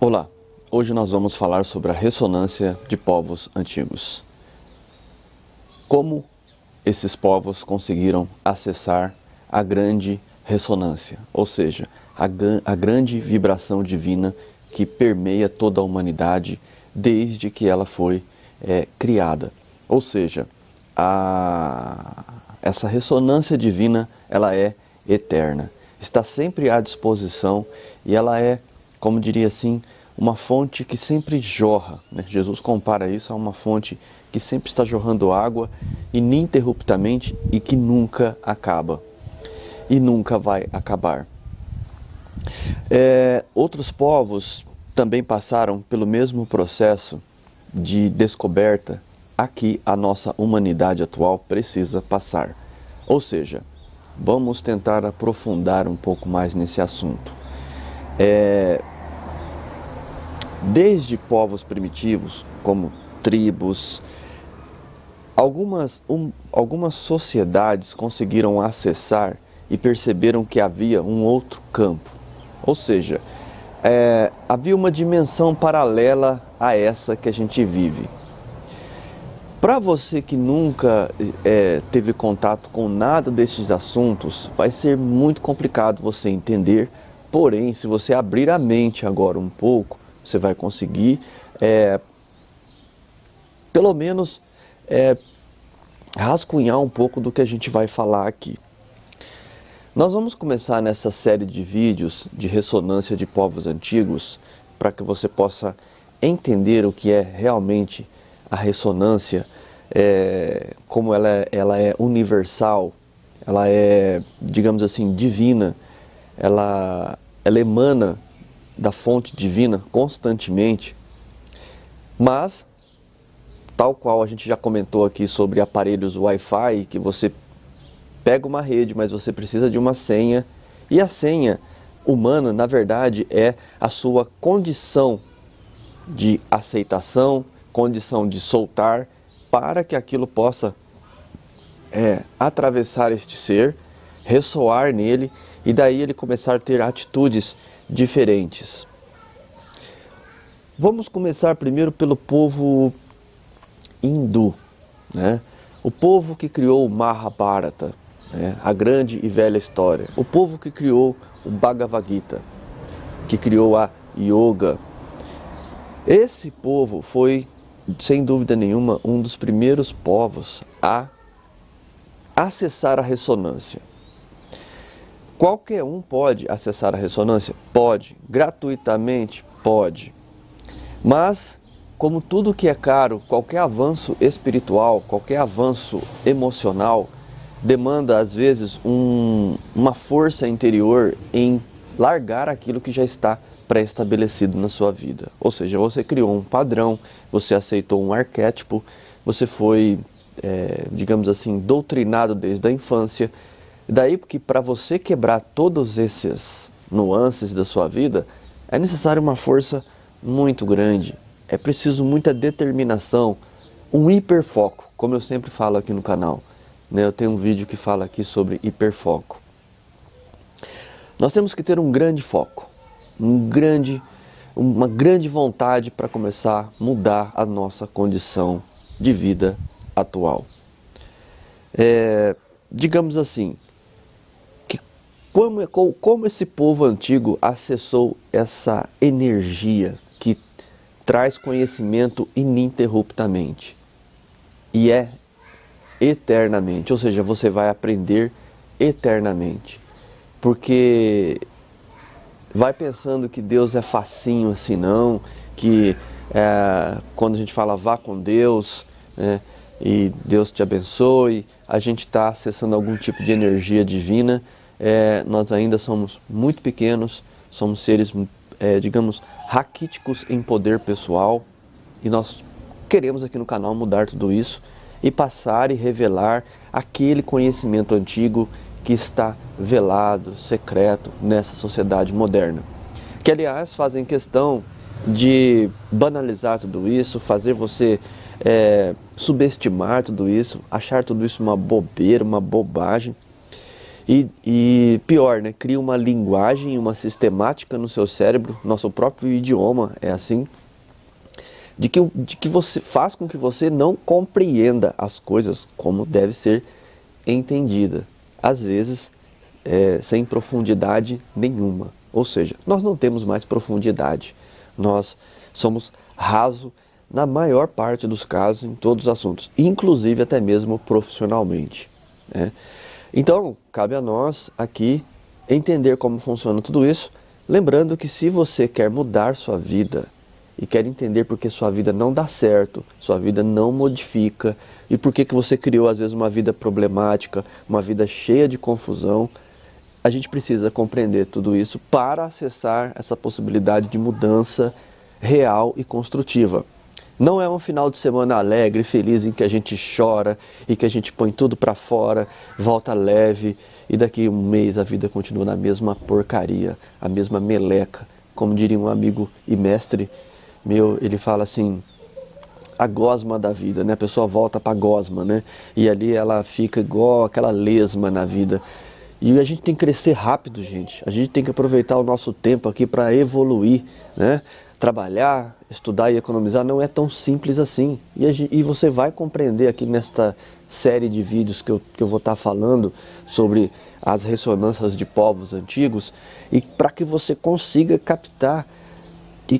Olá, hoje nós vamos falar sobre a ressonância de povos antigos. Como esses povos conseguiram acessar a grande ressonância, ou seja, a grande vibração divina que permeia toda a humanidade desde que ela foi criada. Ou seja, essa ressonância divina ela é eterna, está sempre à disposição e ela é, como diria assim, uma fonte que sempre jorra, né? Jesus compara isso a uma fonte que sempre está jorrando água ininterruptamente e que nunca acaba e nunca vai acabar. Outros povos também passaram pelo mesmo processo de descoberta a que a nossa humanidade atual precisa passar. Ou seja, vamos tentar aprofundar um pouco mais nesse assunto. Desde povos primitivos, como tribos, algumas sociedades conseguiram acessar e perceberam que havia um outro campo. Ou seja, havia uma dimensão paralela a essa que a gente vive. Para você que nunca teve contato com nada desses assuntos, vai ser muito complicado você entender. Porém, se você abrir a mente agora um pouco, você vai conseguir, pelo menos, rascunhar um pouco do que a gente vai falar aqui. Nós vamos começar nessa série de vídeos de ressonância de povos antigos, para que você possa entender o que é realmente a ressonância, como ela é universal, ela é, digamos assim, divina, ela emana da fonte divina constantemente, mas, tal qual a gente já comentou aqui sobre aparelhos Wi-Fi, que você pega uma rede, mas você precisa de uma senha, e a senha humana, na verdade, é a sua condição de aceitação, condição de soltar, para que aquilo possa atravessar este ser, ressoar nele, e daí ele começar a ter atitudes diferentes. Vamos começar primeiro pelo povo hindu, né? O povo que criou o Mahabharata, né? A grande e velha história. O povo que criou o Bhagavad Gita, que criou a Yoga. Esse povo foi, sem dúvida nenhuma, um dos primeiros povos a acessar a ressonância. Qualquer um pode acessar a ressonância? Pode. Gratuitamente? Pode. Mas, como tudo que é caro, qualquer avanço espiritual, qualquer avanço emocional, demanda às vezes uma força interior em largar aquilo que já está pré-estabelecido na sua vida. Ou seja, você criou um padrão, você aceitou um arquétipo, você foi, digamos assim, doutrinado desde a infância. Daí que para você quebrar todos esses nuances da sua vida, é necessário uma força muito grande. É preciso muita determinação, um hiperfoco, como eu sempre falo aqui no canal. Eu tenho um vídeo que fala aqui sobre hiperfoco. Nós temos que ter um grande foco, uma grande vontade para começar a mudar a nossa condição de vida atual. Digamos assim, como esse povo antigo acessou essa energia que traz conhecimento ininterruptamente e é eternamente, ou seja, você vai aprender eternamente, porque vai pensando que Deus é facinho assim não, que quando a gente fala vá com Deus, né, e Deus te abençoe, a gente está acessando algum tipo de energia divina. Nós ainda somos muito pequenos, somos seres, digamos, raquíticos em poder pessoal, e nós queremos aqui no canal mudar tudo isso e passar e revelar aquele conhecimento antigo que está velado, secreto nessa sociedade moderna, que aliás fazem questão de banalizar tudo isso, fazer você subestimar tudo isso, achar tudo isso uma bobeira, uma bobagem. E pior, né? Cria uma linguagem, uma sistemática no seu cérebro, nosso próprio idioma é assim, de que você faz com que você não compreenda as coisas como deve ser entendida. Às vezes, sem profundidade nenhuma. Ou seja, nós não temos mais profundidade. Nós somos raso na maior parte dos casos, em todos os assuntos, inclusive até mesmo profissionalmente, né? Então, cabe a nós aqui entender como funciona tudo isso, lembrando que se você quer mudar sua vida e quer entender porque sua vida não dá certo, sua vida não modifica e por que você criou às vezes uma vida problemática, uma vida cheia de confusão, a gente precisa compreender tudo isso para acessar essa possibilidade de mudança real e construtiva. Não é um final de semana alegre, feliz, em que a gente chora e que a gente põe tudo para fora, volta leve e daqui um mês a vida continua na mesma porcaria, a mesma meleca. Como diria um amigo e mestre meu, ele fala assim, a gosma da vida, né? A pessoa volta para a gosma, né? E ali ela fica igual aquela lesma na vida. E a gente tem que crescer rápido, gente. A gente tem que aproveitar o nosso tempo aqui para evoluir, né? Trabalhar, estudar e economizar não é tão simples assim. E você vai compreender aqui nesta série de vídeos que eu vou estar falando sobre as ressonâncias de povos antigos, e para que você consiga captar e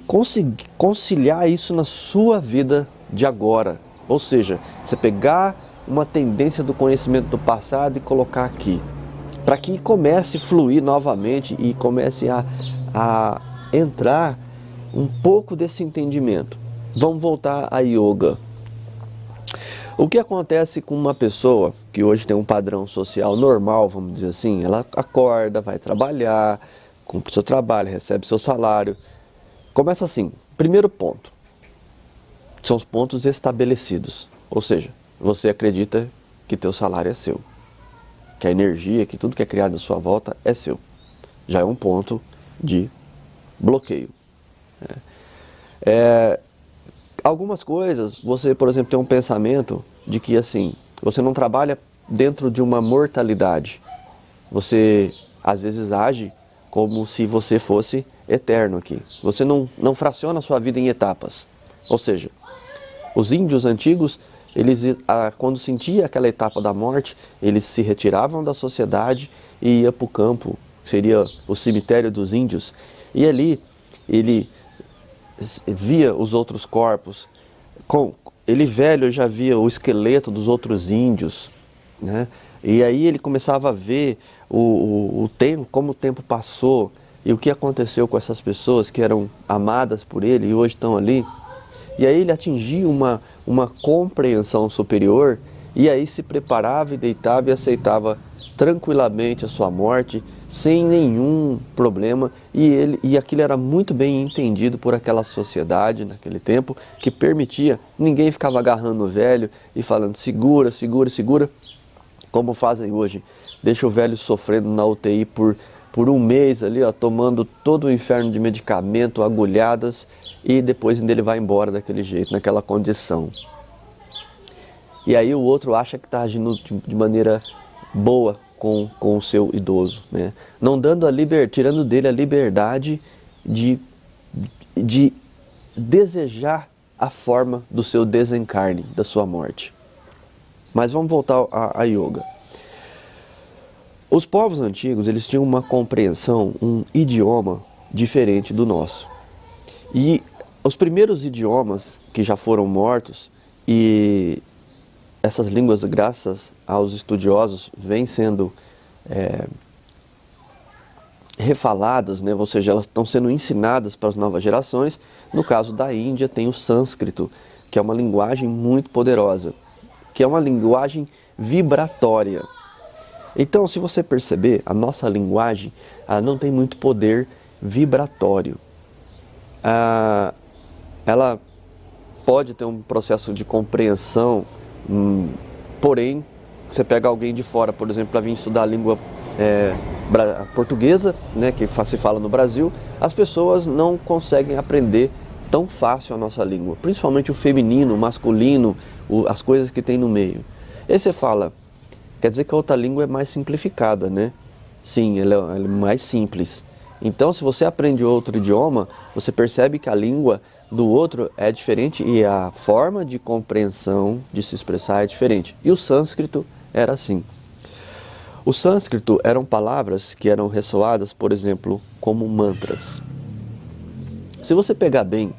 conciliar isso na sua vida de agora. Ou seja, você pegar uma tendência do conhecimento do passado e colocar aqui, para que comece a fluir novamente e comece a entrar um pouco desse entendimento. Vamos voltar a yoga. O que acontece com uma pessoa que hoje tem um padrão social normal, vamos dizer assim, ela acorda, vai trabalhar, cumpre seu trabalho, recebe seu salário. Começa assim, primeiro ponto, são os pontos estabelecidos, ou seja, você acredita que teu salário é seu, que a energia, que tudo que é criado à sua volta é seu. Já é um ponto de bloqueio. Algumas coisas, você, por exemplo, tem um pensamento de que assim, você não trabalha dentro de uma mortalidade. Você, às vezes, age como se você fosse eterno aqui. Você não fraciona a sua vida em etapas. Ou seja, os índios antigos, eles, quando sentia aquela etapa da morte, eles se retiravam da sociedade e iam para o campo, que seria o cemitério dos índios. E ali, ele via os outros corpos, ele velho já via o esqueleto dos outros índios, né? E aí ele começava a ver o tempo, como o tempo passou e o que aconteceu com essas pessoas que eram amadas por ele e hoje estão ali. E aí ele atingia uma compreensão superior e aí se preparava e deitava e aceitava tranquilamente a sua morte, sem nenhum problema, e aquilo era muito bem entendido por aquela sociedade naquele tempo, que permitia, ninguém ficava agarrando o velho e falando segura, segura, segura, como fazem hoje. Deixa o velho sofrendo na UTI por um mês ali, ó, tomando todo o inferno de medicamento, agulhadas, e depois ainda ele vai embora daquele jeito, naquela condição. E aí o outro acha que está agindo de maneira boa com o seu idoso, né? Não dando tirando dele a liberdade de desejar a forma do seu desencarne, da sua morte. Mas vamos voltar a yoga. Os povos antigos, eles tinham uma compreensão, um idioma diferente do nosso. E os primeiros idiomas que já foram mortos, e essas línguas, graças aos estudiosos, vêm sendo refaladas, né? Ou seja, elas estão sendo ensinadas para as novas gerações. No caso da Índia, tem o sânscrito, que é uma linguagem muito poderosa, que é uma linguagem vibratória. Então, se você perceber, a nossa linguagem ela não tem muito poder vibratório. Ela pode ter um processo de compreensão, porém, você pega alguém de fora, por exemplo, para vir estudar a língua portuguesa, né, que se fala no Brasil, as pessoas não conseguem aprender tão fácil a nossa língua, principalmente o feminino, o masculino, as coisas que tem no meio. Aí você fala, quer dizer que a outra língua é mais simplificada, né? Sim, ela é mais simples. Então, se você aprende outro idioma, você percebe que a língua do outro é diferente e a forma de compreensão, de se expressar é diferente. E o sânscrito era assim. O sânscrito eram palavras que eram ressoadas, por exemplo, como mantras. Se você pegar bem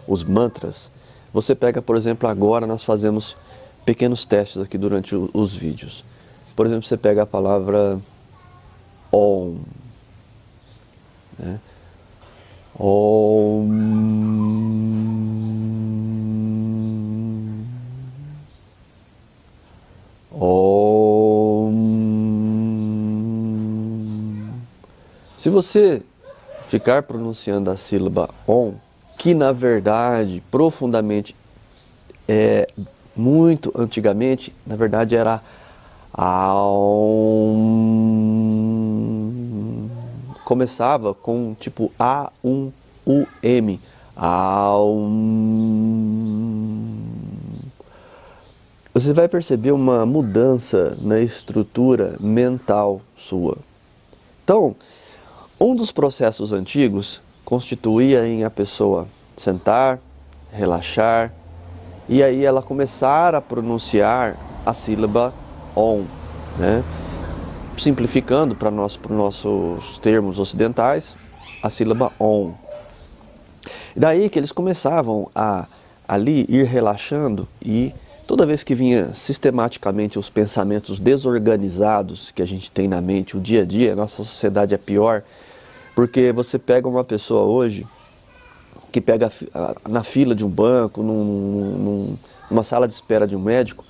os mantras, você pega, por exemplo, agora nós fazemos pequenos testes aqui durante os vídeos. Por exemplo, você pega a palavra Om, né? Om. Om. Se você ficar pronunciando a sílaba Om, que na verdade, profundamente, muito antigamente, na verdade era Aum. Começava com tipo A-U-M. Aum. Você vai perceber uma mudança na estrutura mental sua. Então, um dos processos antigos constituía em a pessoa sentar, relaxar, e aí ela começar a pronunciar a sílaba Om, né? Simplificando para nossos termos ocidentais, a sílaba Om. Daí que eles começavam a ali ir relaxando e toda vez que vinha sistematicamente os pensamentos desorganizados que a gente tem na mente, o dia a dia, a nossa sociedade é pior, porque você pega uma pessoa hoje que pega na fila de um banco, numa sala de espera de um médico,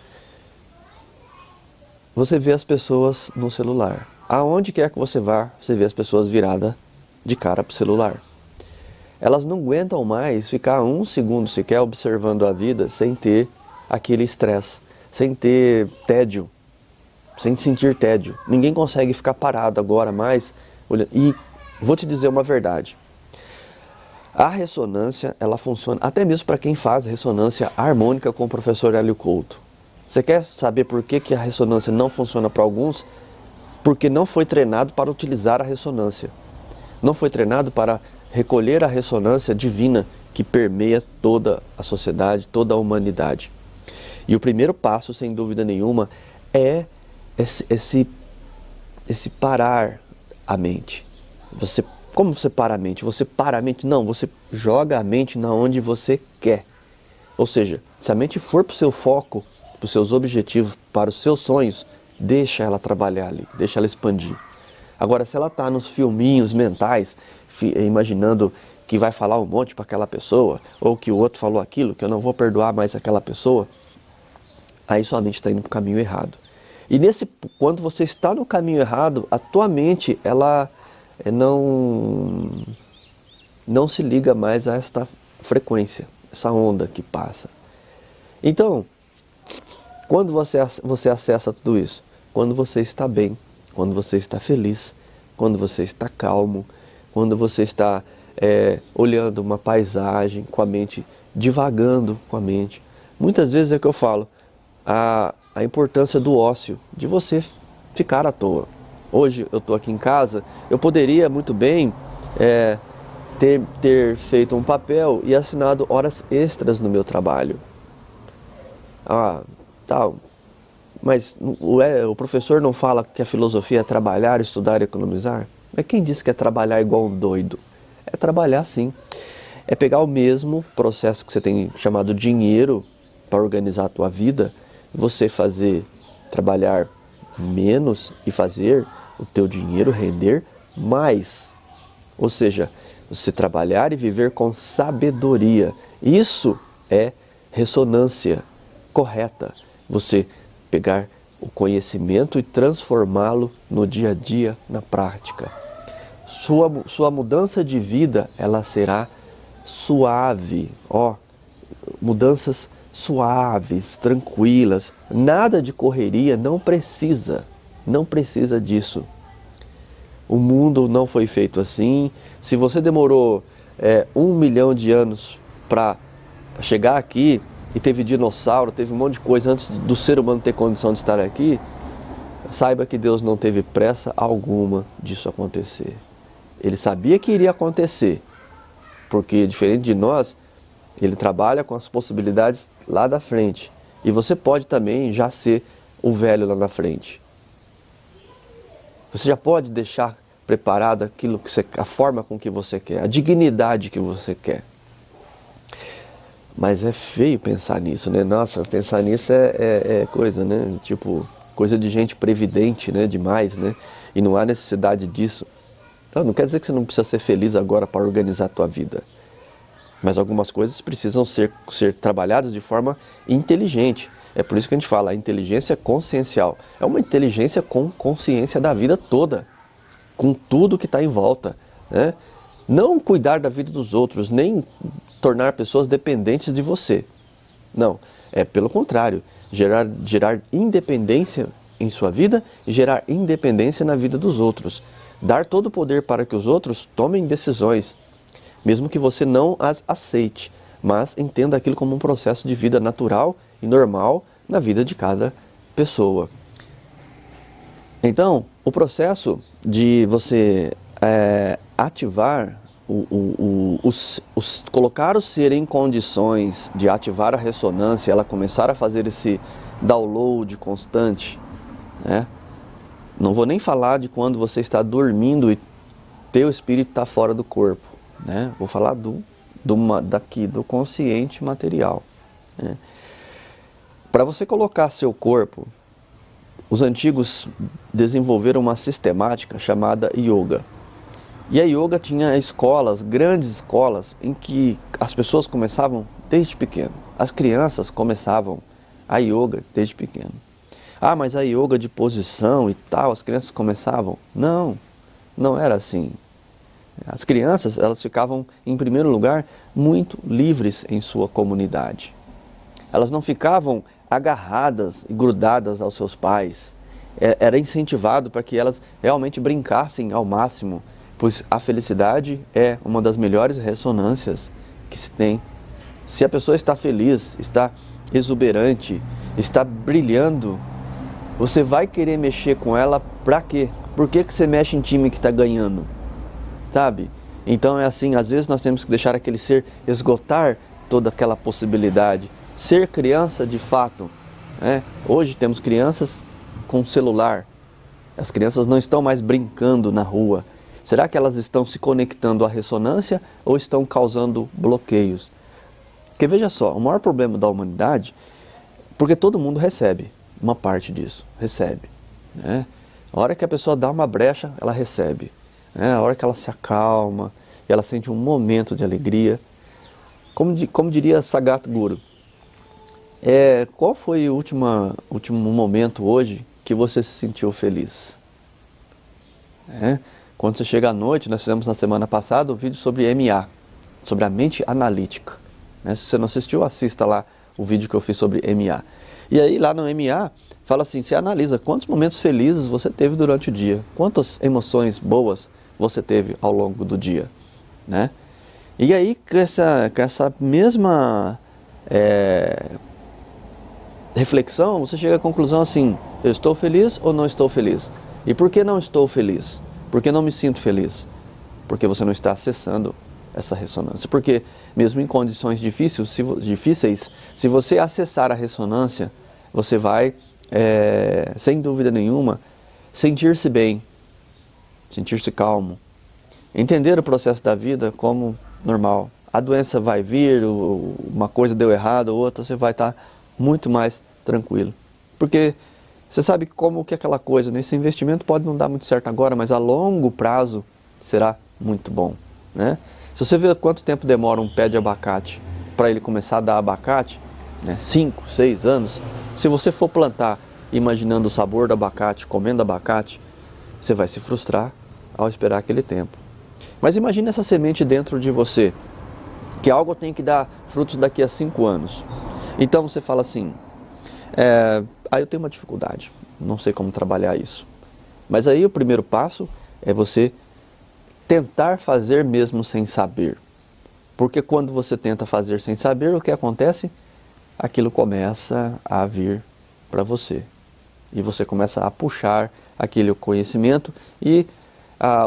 você vê as pessoas no celular. Aonde quer que você vá, você vê as pessoas viradas de cara para o celular. Elas não aguentam mais ficar um segundo sequer observando a vida sem ter aquele estresse, sem ter tédio, sem sentir tédio. Ninguém consegue ficar parado agora mais. E vou te dizer uma verdade. A ressonância, ela funciona até mesmo para quem faz ressonância harmônica com o professor Hélio Couto. Você quer saber por que a ressonância não funciona para alguns? Porque não foi treinado para utilizar a ressonância. Não foi treinado para recolher a ressonância divina que permeia toda a sociedade, toda a humanidade. E o primeiro passo, sem dúvida nenhuma, é esse parar a mente. Como você para a mente? Você para a mente? Não, você joga a mente na onde você quer. Ou seja, se a mente for para o seu foco, para os seus objetivos, para os seus sonhos, deixa ela trabalhar ali, deixa ela expandir. Agora, se ela está nos filminhos mentais, imaginando que vai falar um monte para aquela pessoa, ou que o outro falou aquilo, que eu não vou perdoar mais aquela pessoa, aí sua mente está indo para o caminho errado. E quando você está no caminho errado, a tua mente, ela não se liga mais a esta frequência, essa onda que passa. Então, quando você acessa tudo isso? Quando você está bem, quando você está feliz, quando você está calmo, quando você está olhando uma paisagem com a mente, divagando com a mente. Muitas vezes é o que eu falo, a importância do ócio, de você ficar à toa. Hoje eu estou aqui em casa, eu poderia muito bem ter feito um papel e assinado horas extras no meu trabalho. Mas o professor não fala que a filosofia é trabalhar, estudar e economizar? Mas quem disse que é trabalhar igual um doido? É trabalhar sim. É pegar o mesmo processo que você tem chamado dinheiro para organizar a tua vida, você trabalhar menos e fazer o teu dinheiro render mais. Ou seja, você trabalhar e viver com sabedoria. Isso é ressonância correta. Você pegar o conhecimento e transformá-lo no dia a dia, na prática. Sua mudança de vida, ela será suave. Mudanças suaves, tranquilas. Nada de correria, não precisa disso. O mundo não foi feito assim. Se você demorou 1 milhão de anos para chegar aqui, e teve dinossauro, teve um monte de coisa antes do ser humano ter condição de estar aqui, saiba que Deus não teve pressa alguma disso acontecer. Ele sabia que iria acontecer, porque diferente de nós, Ele trabalha com as possibilidades lá da frente. E você pode também já ser o velho lá na frente. Você já pode deixar preparado aquilo que você, a forma com que você quer, a dignidade que você quer. Mas é feio pensar nisso, né? Nossa, pensar nisso é coisa, né? Tipo, coisa de gente previdente, né? Demais, né? E não há necessidade disso. Então, não quer dizer que você não precisa ser feliz agora para organizar a tua vida. Mas algumas coisas precisam ser trabalhadas de forma inteligente. É por isso que a gente fala, a inteligência consciencial. É uma inteligência com consciência da vida toda, com tudo que está em volta, né? Não cuidar da vida dos outros, nem tornar pessoas dependentes de você. Não, é pelo contrário, gerar independência em sua vida e gerar independência na vida dos outros. Dar todo o poder para que os outros tomem decisões, mesmo que você não as aceite, mas entenda aquilo como um processo de vida natural e normal na vida de cada pessoa. Então, o processo de você ativar, colocar o ser em condições de ativar a ressonância, ela começar a fazer esse download constante, né? Não vou nem falar de quando você está dormindo e teu espírito está fora do corpo, né? Vou falar do consciente material, né? Para você colocar seu corpo, os antigos desenvolveram uma sistemática chamada yoga. E a yoga tinha escolas, grandes escolas, em que as pessoas começavam desde pequeno. As crianças começavam a yoga desde pequeno. Ah, mas a yoga de posição e tal, as crianças começavam? Não, não era assim. As crianças, elas ficavam, em primeiro lugar, muito livres em sua comunidade. Elas não ficavam agarradas e grudadas aos seus pais. Era incentivado para que elas realmente brincassem ao máximo, pois a felicidade é uma das melhores ressonâncias que se tem. Se a pessoa está feliz, está exuberante, está brilhando, você vai querer mexer com ela para quê? Por que você mexe em time que está ganhando? Sabe? Então é assim, às vezes nós temos que deixar aquele ser esgotar toda aquela possibilidade. Ser criança de fato, né? Hoje temos crianças com celular. As crianças não estão mais brincando na rua. Será que elas estão se conectando à ressonância ou estão causando bloqueios? Porque veja só, o maior problema da humanidade, porque todo mundo recebe uma parte disso, recebe, né? A hora que a pessoa dá uma brecha, ela recebe, né? A hora que ela se acalma, ela sente um momento de alegria. Como diria Sagat Guru, qual foi o último momento hoje que você se sentiu feliz? Quando você chega à noite, nós fizemos na semana passada um vídeo sobre MA, sobre a mente analítica. Se você não assistiu, assista lá o vídeo que eu fiz sobre MA. E aí lá no MA, fala assim, você analisa quantos momentos felizes você teve durante o dia, quantas emoções boas você teve ao longo do dia, né? E aí, com essa mesma reflexão, você chega à conclusão assim, eu estou feliz ou não estou feliz? E por que não estou feliz? Por que não me sinto feliz? Porque você não está acessando essa ressonância. Porque mesmo em condições difíceis, se você acessar a ressonância, você vai, sem dúvida nenhuma, sentir-se bem, sentir-se calmo, entender o processo da vida como normal. A doença vai vir, uma coisa deu errado, outra, você vai estar muito mais tranquilo. Porque você sabe como que aquela coisa, esse investimento pode não dar muito certo agora, mas a longo prazo será muito bom, né? Se você vê quanto tempo demora um pé de abacate para ele começar a dar abacate, 5, 6 anos, se você for plantar imaginando o sabor do abacate, comendo abacate, você vai se frustrar ao esperar aquele tempo. Mas imagine essa semente dentro de você, que algo tem que dar frutos daqui a 5 anos. Então você fala assim, eu tenho uma dificuldade, não sei como trabalhar isso. Mas aí o primeiro passo é você tentar fazer mesmo sem saber. Porque quando você tenta fazer sem saber, o que acontece? Aquilo começa a vir para você. E você começa a puxar aquele conhecimento e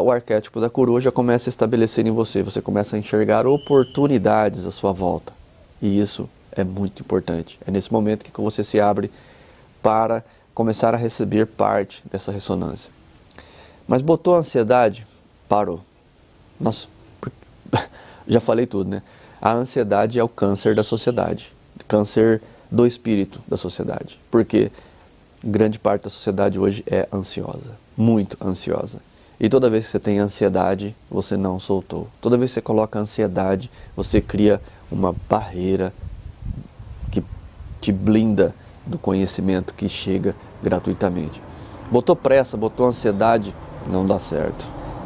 o arquétipo da coroa já começa a estabelecer em você. Você começa a enxergar oportunidades à sua volta. E isso é muito importante. É nesse momento que você se abre para começar a receber parte dessa ressonância. Mas botou a ansiedade, parou. Nossa, já falei tudo, né? A ansiedade é o câncer da sociedade. Câncer do espírito da sociedade. Porque grande parte da sociedade hoje é ansiosa. Muito ansiosa. E toda vez que você tem ansiedade, você não soltou. Toda vez que você coloca ansiedade, você cria uma barreira que te blinda do conhecimento que chega gratuitamente. Botou pressa, botou ansiedade, não dá certo.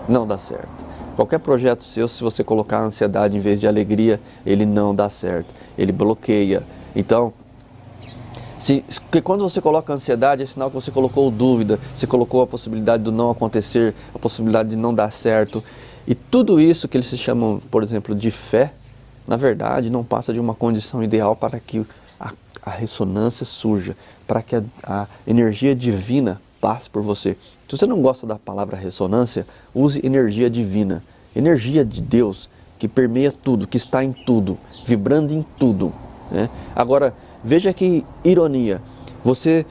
Não dá certo. Qualquer projeto seu, se você colocar ansiedade em vez de alegria, ele não dá certo. Ele bloqueia. Então, porque quando você coloca ansiedade, é sinal que você colocou dúvida, você colocou a possibilidade do não acontecer, a possibilidade de não dar certo. E tudo isso que eles se chamam, por exemplo, de fé, na verdade, não passa de uma condição ideal para que a ressonância surja, para que a energia divina passe por você. Se você não gosta da palavra ressonância, use energia divina, energia de Deus, que permeia tudo, que está em tudo, vibrando em tudo, né? Agora, veja que ironia, você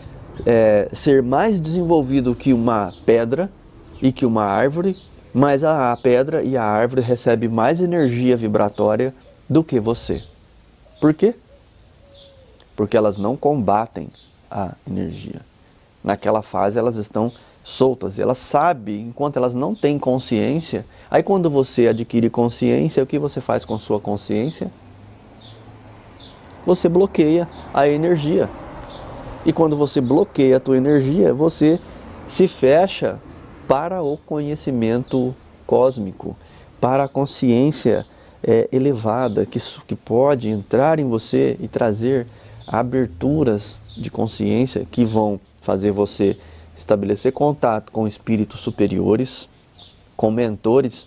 ser mais desenvolvido que uma pedra e que uma árvore, mas a pedra e a árvore recebem mais energia vibratória do que você. Por quê? Porque elas não combatem a energia. Naquela fase elas estão soltas, e elas sabem, enquanto elas não têm consciência, aí quando você adquire consciência, o que você faz com sua consciência? Você bloqueia a energia. E quando você bloqueia a tua energia, você se fecha para o conhecimento cósmico, para a consciência elevada que pode entrar em você e trazer aberturas de consciência que vão fazer você estabelecer contato com espíritos superiores, com mentores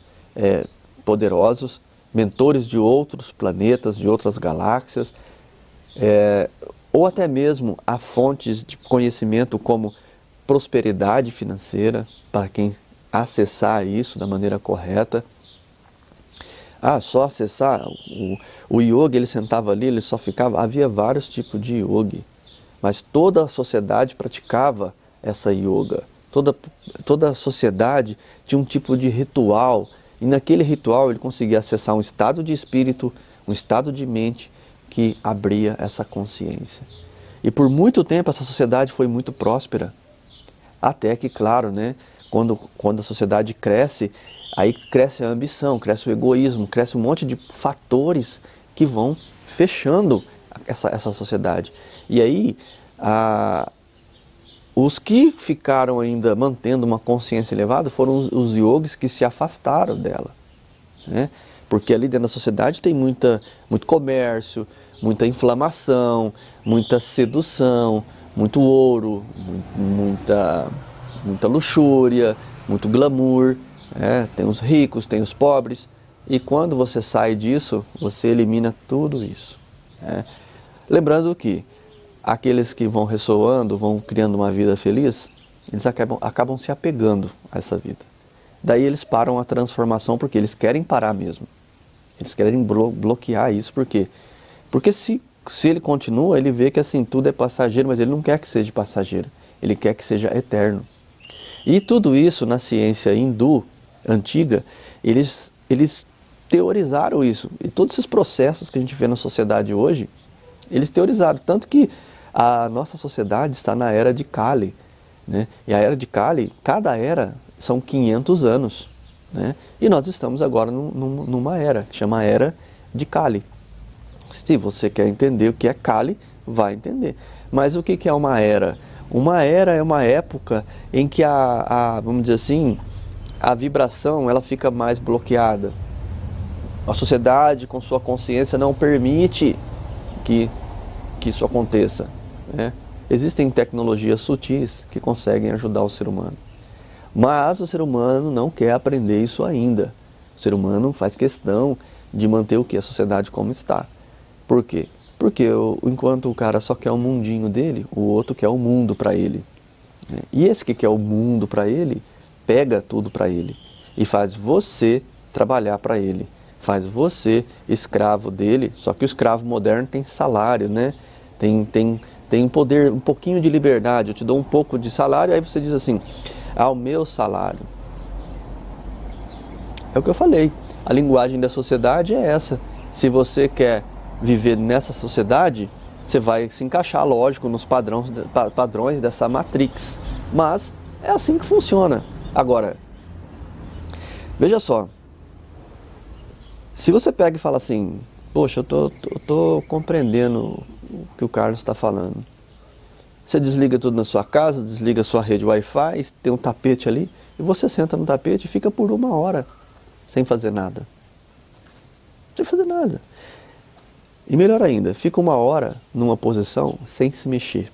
poderosos, mentores de outros planetas, de outras galáxias, ou até mesmo a fontes de conhecimento como prosperidade financeira, para quem acessar isso da maneira correta. Só acessar, o yogi, ele sentava ali, ele só ficava, havia vários tipos de yogi, mas toda a sociedade praticava essa yoga, toda a sociedade tinha um tipo de ritual, e naquele ritual ele conseguia acessar um estado de espírito, um estado de mente, que abria essa consciência. E por muito tempo essa sociedade foi muito próspera. Até que, claro, né, quando a sociedade cresce, aí cresce a ambição, cresce o egoísmo, cresce um monte de fatores que vão fechando essa sociedade. E aí, os que ficaram ainda mantendo uma consciência elevada foram os yogis que se afastaram dela, né? Porque ali dentro da sociedade tem muito comércio, muita inflamação, muita sedução, muito ouro, muita luxúria, muito glamour, tem os ricos, tem os pobres. E quando você sai disso, você elimina tudo isso. Lembrando que aqueles que vão ressoando, vão criando uma vida feliz, eles acabam se apegando a essa vida. Daí eles param a transformação porque eles querem parar mesmo. Eles querem bloquear isso. Por quê? Porque se ele continua, ele vê que assim, tudo é passageiro, mas ele não quer que seja passageiro. Ele quer que seja eterno. E tudo isso na ciência hindu antiga, eles teorizaram isso. E todos esses processos que a gente vê na sociedade hoje, eles teorizaram. Tanto que a nossa sociedade está na era de Kali, né? E a era de Kali, cada era são 500 anos. Né? E nós estamos agora numa era, que chama Era de Kali. Se você quer entender o que é Kali, vai entender. Mas o que é uma era? Uma era é uma época em que vamos dizer assim, a vibração ela fica mais bloqueada. A sociedade, com sua consciência, não permite que isso aconteça, né? Existem tecnologias sutis que conseguem ajudar o ser humano. Mas o ser humano não quer aprender isso ainda. O ser humano faz questão de manter o que? A sociedade como está. Por quê? Porque enquanto o cara só quer o mundinho dele, o outro quer o mundo para ele. né? E esse que quer o mundo para ele, pega tudo para ele e faz você trabalhar para ele, faz você escravo dele. Só que o escravo moderno tem salário, né? Tem um poder, um pouquinho de liberdade. Eu te dou um pouco de salário, aí você diz assim: o meu salário. É o que eu falei. A linguagem da sociedade é essa. Se você quer viver nessa sociedade, você vai se encaixar, lógico, nos padrões dessa Matrix. Mas é assim que funciona. Agora, veja só. Se você pega e fala assim: poxa, eu tô compreendendo o que o Carlos está falando. Você desliga tudo na sua casa, desliga a sua rede Wi-Fi, tem um tapete ali, e você senta no tapete e fica por 1 hora sem fazer nada. Sem fazer nada. E melhor ainda, fica 1 hora numa posição sem se mexer.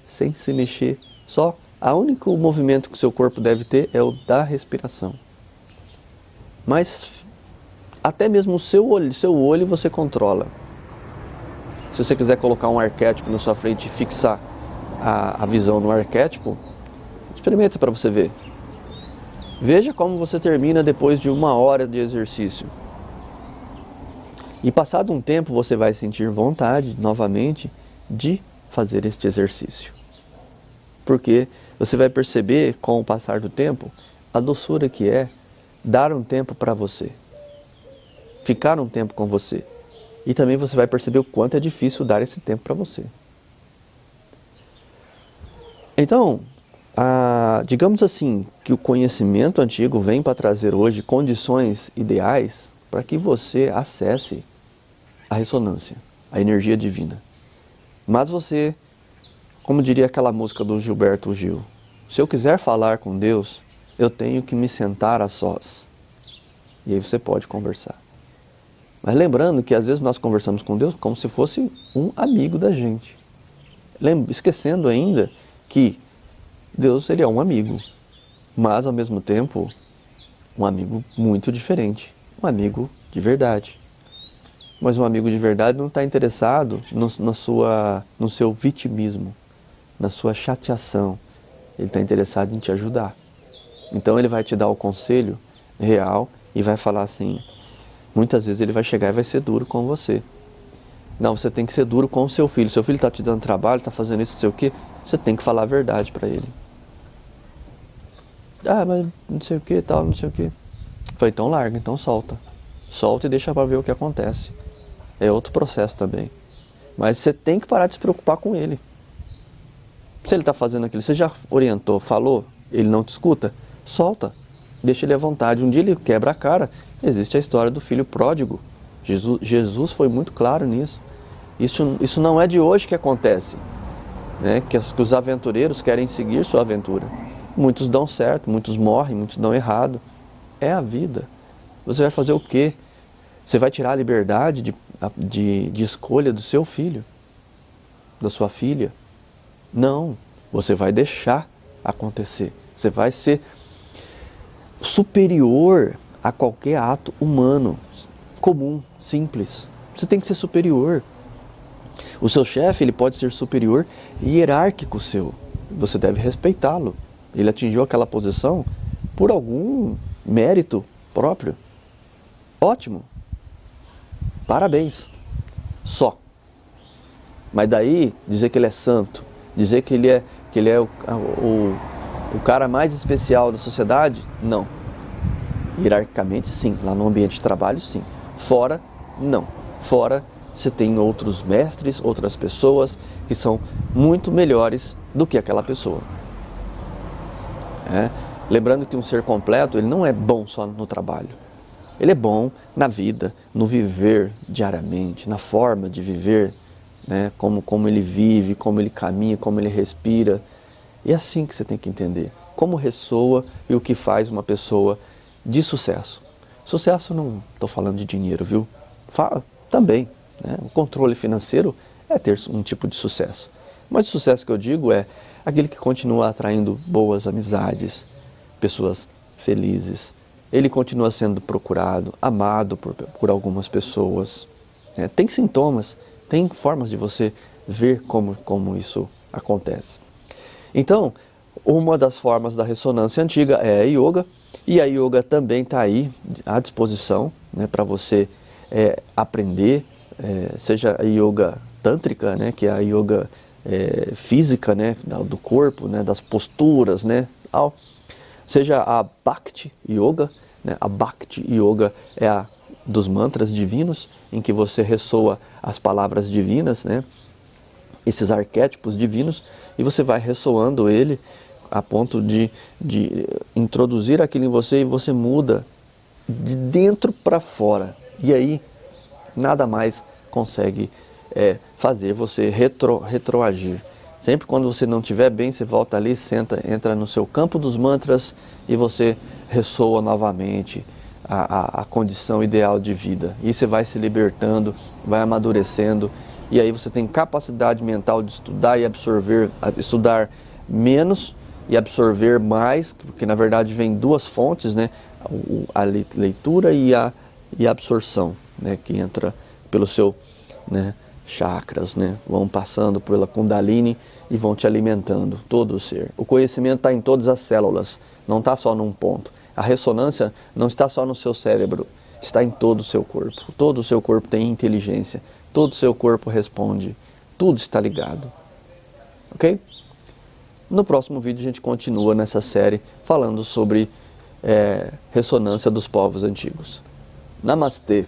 Sem se mexer. Só o único movimento que o seu corpo deve ter é o da respiração. Mas até mesmo o seu olho você controla. Se você quiser colocar um arquétipo na sua frente e fixar a visão no arquétipo, experimenta para você ver. Veja como você termina depois de 1 hora de exercício. E passado um tempo você vai sentir vontade novamente de fazer este exercício. Porque você vai perceber com o passar do tempo a doçura que é dar um tempo para você. Ficar um tempo com você. E também você vai perceber o quanto é difícil dar esse tempo para você. Então, digamos assim, que o conhecimento antigo vem para trazer hoje condições ideais para que você acesse a ressonância, a energia divina. Mas você, como diria aquela música do Gilberto Gil, se eu quiser falar com Deus, eu tenho que me sentar a sós. E aí você pode conversar. Mas lembrando que às vezes nós conversamos com Deus como se fosse um amigo da gente. Esquecendo ainda que Deus, ele é um amigo, mas ao mesmo tempo um amigo muito diferente, um amigo de verdade. Mas um amigo de verdade não está interessado no seu vitimismo, na sua chateação. Ele está interessado em te ajudar. Então ele vai te dar o conselho real e vai falar assim, muitas vezes ele vai chegar e vai ser duro com você. Não, você tem que ser duro com o seu filho. Seu filho está te dando trabalho, está fazendo isso, não sei o quê. Você tem que falar a verdade para ele. Mas não sei o que, tal, não sei o que. Falei, então larga, então solta. Solta e deixa para ver o que acontece. É outro processo também. Mas você tem que parar de se preocupar com ele. Se ele está fazendo aquilo, você já orientou, falou, ele não te escuta, solta. Deixa ele à vontade. Um dia ele quebra a cara. Existe a história do filho pródigo. Jesus foi muito claro nisso. Isso não é de hoje que acontece, né? Que os aventureiros querem seguir sua aventura. Muitos dão certo, muitos morrem, muitos dão errado. É a vida. Você vai fazer o quê? Você vai tirar a liberdade de escolha do seu filho, da sua filha? Não. Você vai deixar acontecer. Você vai ser superior a qualquer ato humano, comum, simples. Você tem que ser superior. O seu chefe, ele pode ser superior e hierárquico seu. Você deve respeitá-lo. Ele atingiu aquela posição por algum mérito próprio. Ótimo. Parabéns. Só. Mas daí, dizer que ele é santo, dizer que ele é o cara mais especial da sociedade, não. Hierarquicamente, sim. Lá no ambiente de trabalho, sim. Fora, não. Fora, você tem outros mestres, outras pessoas que são muito melhores do que aquela pessoa. Lembrando que um ser completo, ele não é bom só no trabalho. Ele é bom na vida, no viver diariamente, na forma de viver, né? Como ele vive, como ele caminha, como ele respira. E é assim que você tem que entender. Como ressoa e o que faz uma pessoa de sucesso. Sucesso não estou falando de dinheiro, viu? Fala também, né? O controle financeiro é ter um tipo de sucesso. Mas o sucesso que eu digo é aquele que continua atraindo boas amizades, pessoas felizes. Ele continua sendo procurado, amado por algumas pessoas. Tem sintomas, tem formas de você ver como isso acontece. Então, Uma das formas da ressonância antiga é a yoga, e a yoga também está aí à disposição, né, para você aprender, seja a yoga tântrica, né, que é a yoga física, né, do corpo, né, das posturas, né, seja a Bhakti Yoga, né, a Bhakti Yoga é a dos mantras divinos, em que você ressoa as palavras divinas, né, esses arquétipos divinos, e você vai ressoando ele a ponto de introduzir aquilo em você e você muda de dentro para fora. E aí, nada mais consegue fazer você retroagir. Sempre quando você não estiver bem, você volta ali, senta, entra no seu campo dos mantras e você ressoa novamente a condição ideal de vida. E você vai se libertando, vai amadurecendo, e aí você tem capacidade mental de estudar e absorver, estudar menos e absorver mais, porque na verdade vem duas fontes, né? A leitura e a absorção, né? Que entra pelo seu, né, chakras, né? Vão passando pela Kundalini e vão te alimentando todo o ser. O conhecimento está em todas as células, não está só num ponto. A ressonância não está só no seu cérebro, está em todo o seu corpo. Todo o seu corpo tem inteligência, todo o seu corpo responde, tudo está ligado. Ok? No próximo vídeo a gente continua nessa série falando sobre ressonância dos povos antigos. Namastê!